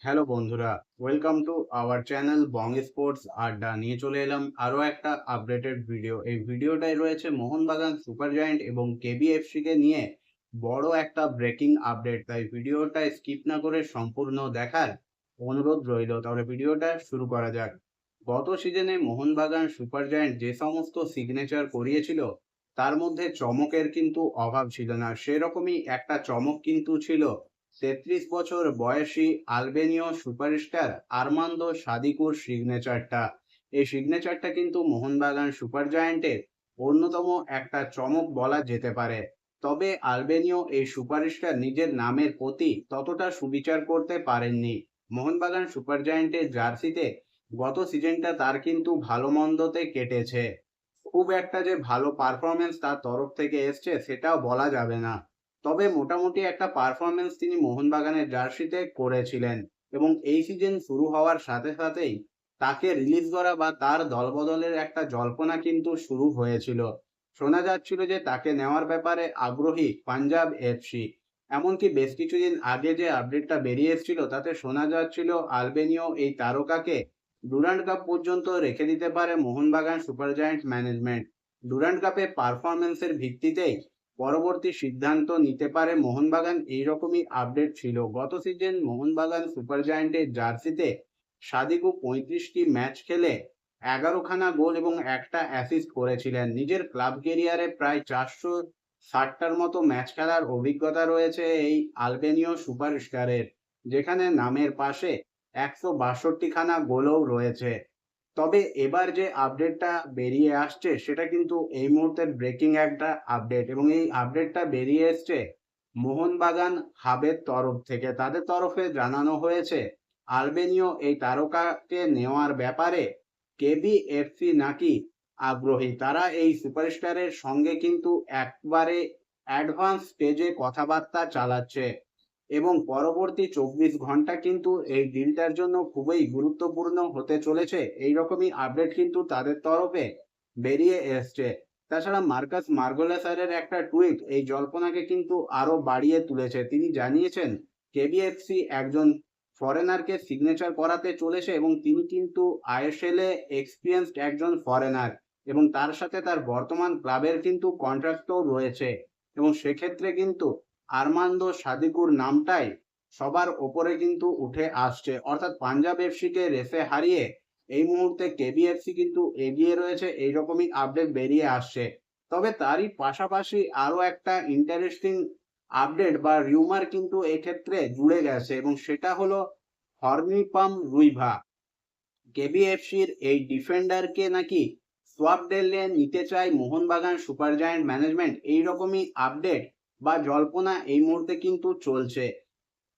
Hello বন্ধুরা, welcome to our channel Bong sports আড্ডা। নিয়ে চলে এলাম আরও একটা আপডেটেড ভিডিও। এই ভিডিওটাই রয়েছে মোহনবাগান সুপার জায়ান্ট এবং কেবিএফসি কে নিয়ে বড় একটা ব্রেকিং আপডেট। তাই ভিডিওটা স্কিপ না করে সম্পূর্ণ দেখার অনুরোধ রইল। তাহলে ভিডিওটা শুরু করা যাক। গত সিজনে মোহনবাগান সুপার জায়ান্ট যে সমস্ত সিগনেচার করিয়েছিল তার মধ্যে চমকের কিন্তু অভাব ছিল না। সেরকমই একটা চমক কিন্তু ছিল 33 বছর বয়সী আলবেনীয় সুপারস্টার আর্মান্দো সাদিকুর সিগনেচারটা। এই সিগনেচারটা কিন্তু মোহনবাগান সুপার জায়ান্টের অন্যতম একটা চমক বলা যেতে পারে। তবে আলবেনীয় এই সুপারস্টার নিজের নামের প্রতি ততটা সুবিচার করতে পারেননি। মোহনবাগান সুপার জায়ান্টের জার্সিতে গত সিজনটা তার কিন্তু ভালো মন্দতে কেটেছে। খুব একটা যে ভালো পারফরমেন্স তার তরফ থেকে এসছে সেটাও বলা যাবে না। তবে মোটামুটি একটা পারফরমেন্স তিনি মোহনবাগানের জার্সিতে করেছিলেন এবং এই সিজন শুরু হওয়ার সাথে সাথেই তাকে রিলিজ করা বা তার দলবদলের একটা জল্পনা কিন্তু শুরু হয়েছিল। শোনা যাচ্ছিল যে তাকে নেওয়ার ব্যাপারে আগ্রহী পাঞ্জাব এফসি। এমনকি বেশ কিছুদিন আগে যে আপডেটটা বেরিয়ে এসেছিল তাতে শোনা যাচ্ছিল আলবেনীয় এই তারকাকে ডুরান্ড কাপ পর্যন্ত রেখে দিতে পারে Mohun Bagan super giant management. Durand কাপে পারফরমেন্সের ভিত্তিতেই পরবর্তী সিদ্ধান্ত নিতে পারে মোহনবাগান, এইরকমই আপডেট ছিল। গত সিজন মোহনবাগান সুপার জায়ান্টের জার্সিতে সাদিকু 35টি ম্যাচ খেলে 11খানা গোল এবং একটা অ্যাসিস্ট করেছিলেন। নিজের ক্লাব ক্যারিয়ারে প্রায় 460টার মতো ম্যাচ খেলার অভিজ্ঞতা রয়েছে এই আলবেনীয় সুপারস্টারের, যেখানে নামের পাশে 162খানা গোলও রয়েছে। তবে এবার যে আপডেটটা বেরিয়ে আসছে সেটা কিন্তু এই মুহূর্তের ব্রেকিং একটা আপডেট এবং এই আপডেটটা বেরিয়ে এসছে মোহনবাগান হাবের তরফ থেকে। তাদের তরফে জানানো হয়েছে আলবেনীয় এই তারকাকে নেওয়ার ব্যাপারে কেবিএফসি নাকি আগ্রহী। তারা এই সুপারস্টারের সঙ্গে কিন্তু একবারে অ্যাডভান্স স্টেজে কথাবার্তা চালাচ্ছে এবং পরবর্তী 24 ঘন্টা কিন্তু এই ডিলটার জন্য খুবই গুরুত্বপূর্ণ হতে চলেছে, এইরকমই আপডেট কিন্তু তাদের তরফে বেরিয়ে এসছে। তাছাড়া মার্কাস মার্গোলেসারের একটা টুইট এই জল্পনাকে কিন্তু আরো বাড়িয়ে তুলেছে। তিনি জানিয়েছেন কেবিএফসি একজন ফরেনারকে সিগনেচার করাতে চলেছে এবং তিনি কিন্তু আইএসএল এ এক্সপিরিয়েন্সড একজন ফরেনার এবং তার সাথে তার বর্তমান ক্লাবের কিন্তু কন্ট্রাক্টও রয়েছে এবং সেক্ষেত্রে কিন্তু আর্মান্দো সাদিকুর নামটাই সবার ওপরে কিন্তু উঠে আসছে। অর্থাৎ পাঞ্জাব এফসি কে রেসে হারিয়ে এই মুহূর্তে কেবিএফসি কিন্তু এগিয়ে রয়েছে, এইরকমই আপডেট বেরিয়ে আসছে। তবে তারই পাশাপাশি আরো একটা ইন্টারেস্টিং আপডেট বা রিউমার কিন্তু এক্ষেত্রে জুড়ে গেছে এবং সেটা হলো হর্নিপাম রুইভা। কেবিএফসির এই ডিফেন্ডারকে নাকি সোয়াপ ডেলে নিতে চায় মোহনবাগান সুপার জায়ান্ট ম্যানেজমেন্ট, এইরকমই আপডেট বা জল্পনা এই মুহূর্তে কিন্তু চলছে।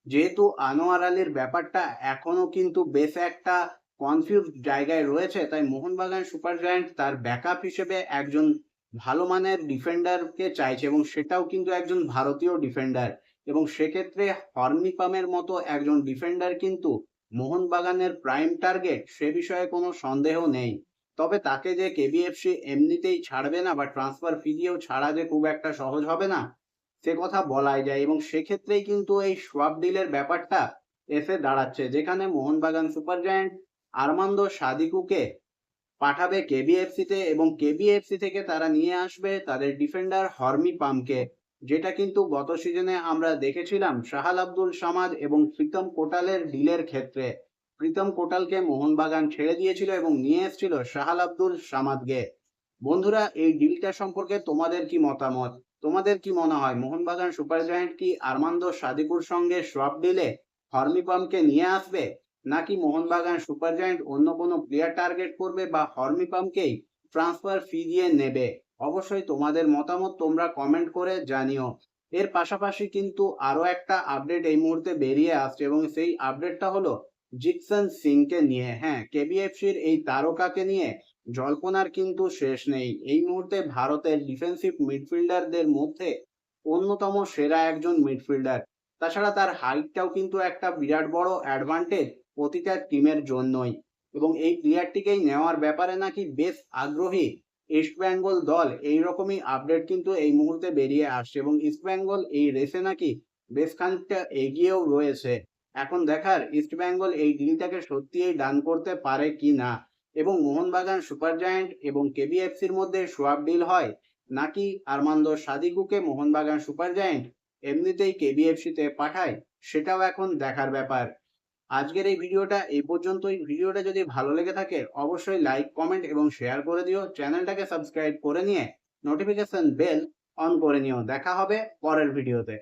যেহেতু আনোয়ার আলীর ব্যাপারটা এখনো কিন্তু বেশ একটা কনফিউজ জায়গায় রয়েছে, তাই মোহনবাগান সুপার জায়ান্ট তার ব্যাকআপ হিসেবে একজন ভালো মানের ডিফেন্ডারকে চাইছে এবং সেটাও কিন্তু একজন ভারতীয় ডিফেন্ডার এবং সেক্ষেত্রে হর্নিপামের মতো একজন ডিফেন্ডার কিন্তু মোহনবাগানের প্রাইম টার্গেট, সে বিষয়ে কোনো সন্দেহ নেই। তবে তাকে যে কেবিএফসি এমনিতেই ছাড়বে না বা ট্রান্সফার ফি দিয়েও ছাড়া যে খুব একটা সহজ হবে না সে কথা বলাই যায় এবং সেক্ষেত্রেই কিন্তু এই সোয়াপ ডিলের ব্যাপারটা এসে দাঁড়াচ্ছে, যেখানে মোহনবাগান সুপার জায়ান্ট আর্মান্দো সাদিকুকে পাঠাবে কেবিএফসি তে এবং কেবিএফসি থেকে তারা নিয়ে আসবে তাদের ডিফেন্ডার হর্মি পামকে, যেটা কিন্তু গত সিজনে আমরা দেখেছিলাম শাহাল আব্দুল সামাদ এবং প্রীতম কোটালের ডিলের ক্ষেত্রে। প্রীতম কোটালকে মোহনবাগান ছেড়ে দিয়েছিল এবং নিয়ে এসেছিল শাহাল আব্দুল সামাদকে। বন্ধুরা, এই ডিলটা সম্পর্কে তোমাদের কি মতামত? তোমাদের কি মনে হয় মোহনবাগান সুপার জায়ান্ট কি আর্মান্দো সাদিকুর সঙ্গে সোয়াপ ডিলে হর্মিপামকে নিয়ে আসবে, নাকি মোহনবাগান সুপার জায়ান্ট অন্য কোনো প্লেয়ার টার্গেট করবে বা হর্মিপামকেই ট্রান্সফার ফি দিয়ে নেবে? অবশ্যই তোমাদের মতামত তোমরা কমেন্ট করে জানিও। এর পাশাপাশি কিন্তু আরো একটা আপডেট এই মুহূর্তে বেরিয়ে আসছে এবং সেই আপডেটটা হলো জিকসন সিংকে নিয়ে। হ্যাঁ, কেবিএফসির এই তারকাকে নিয়ে জল্পনার কিন্তু শেষ নেই। এই মুহূর্তে ভারতের ডিফেন্সিভ মিডফিল্ডারদের মধ্যে অন্যতম সেরা একজন মিডফিল্ডার। তাছাড়া তার হাইটটাও কিন্তু একটা বিরাট বড় অ্যাডভান্টেজ প্রতিটা টিমের জন্যই এবং এই প্লেয়ারটিকেই নেওয়ার ব্যাপারে নাকি বেশ আগ্রহী ইস্ট বেঙ্গল দল, এইরকমই আপডেট কিন্তু এই মুহূর্তে বেরিয়ে আসছে এবং ইস্ট বেঙ্গল এই রেসে নাকি বেশ খানিকটা এগিয়েও রয়েছে। এখন দেখার ইস্টবেঙ্গল এই ডিলটাকে সত্যিই ডান করতে পারে কি না, এবং মোহনবাগান সুপার জায়ান্ট এবং কেবিএফসির মধ্যে সোয়াপ ডিল হয়, নাকি আর্মান্দো সাদিকুকে মোহনবাগান সুপার জায়ান্ট এমনিতেই কেবিএফসিতে পাঠায়, সেটাও এখন দেখার ব্যাপার। আজকের এই ভিডিওটা এই পর্যন্তই। ভিডিওটা যদি ভালো লেগে থাকে অবশ্যই লাইক, কমেন্ট এবং শেয়ার করে দিও। চ্যানেলটাকে সাবস্ক্রাইব করে নিয়ে নোটিফিকেশন বেল অন করে নিও। দেখা হবে পরের ভিডিওতে।